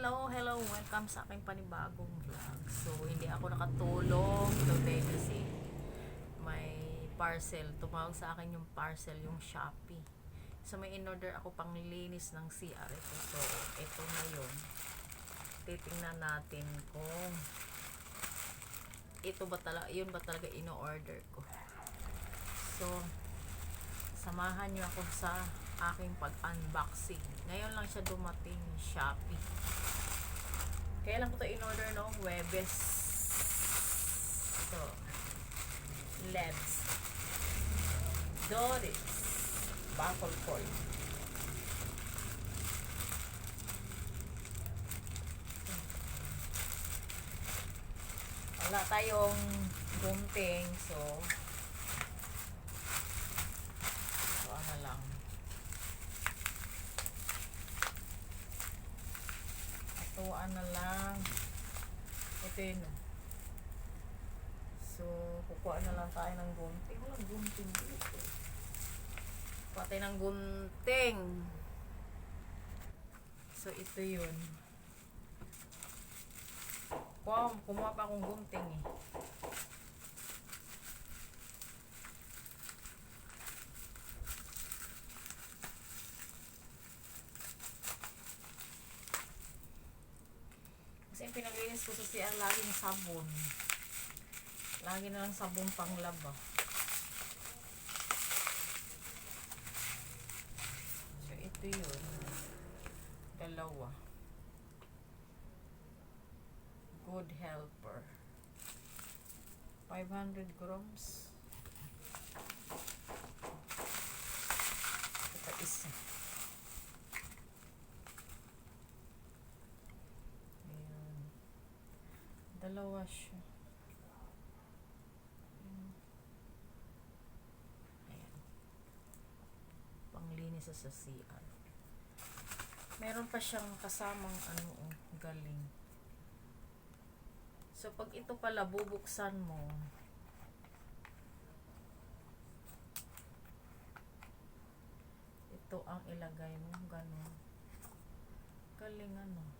Hello, welcome sa aking panibagong vlog. So, hindi ako nakatulong today kasi may parcel. Tumawag sa akin yung parcel, yung Shopee. So, may in-order ako pang linis ng CR ito. So, ito na yun. Titingnan natin kung ito ba talaga, yun ba talaga ino-order ko. So, samahan nyo ako sa aking pag-unboxing. Ngayon lang siya dumating, Shopee. Kailan ko ito in-order noong Webes. So, let's do this. Baffle cord. Wala tayong gunting, so ano lang. Atuan na lang. Ito yun. So, kukuha na lang tayo ng gunting. Walang gunting dito. Kukuha tayo ng gunting. So, ito yun. Kumuha pa akong gunting eh. Kasi pinaglinis ko sa CR laging sabon. Lagi na lang sabon panglaba. So, ito yun. Dalawa. Good Helper. 500 grams. Ito isa. Ayan. Dalawa siya. Panglinis sa CR. Meron pa siyang kasamang galing. So, pag ito pala bubuksan mo, ito ang ilagay mo, ganun. Galing galing.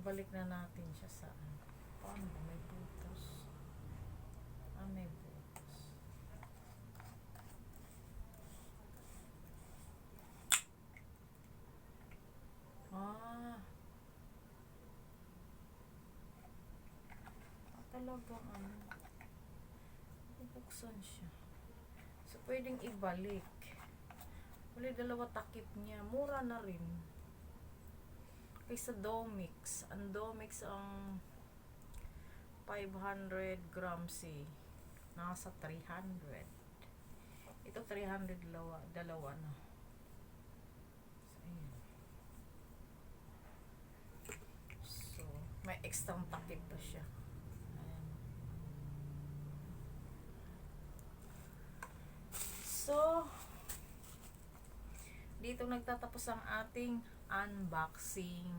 Ibalik na natin siya sa paano ba? May butas. May butas. Talagang bubuksan siya. So, pwedeng ibalik. Wala, dalawa takip niya. Mura na rin. Kaysa Domix. Ang Domix ang 500 grams eh. Nasa 300. Ito 300 dalawa na. So, ayan. So, may extra takip pa siya. Ayan. So, dito nagtatapos ang ating unboxing.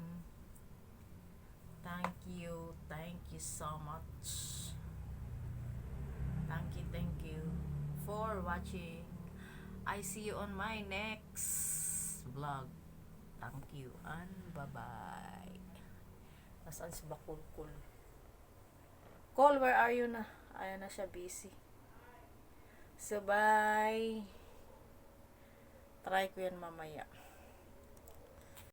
Thank you so much. Thank you for watching. I see you on my next vlog. Thank you and bye-bye. Nasaan si Bakulkul? Call, where are you na? Ayan na siya, busy. So, bye. Try ko yan mamaya.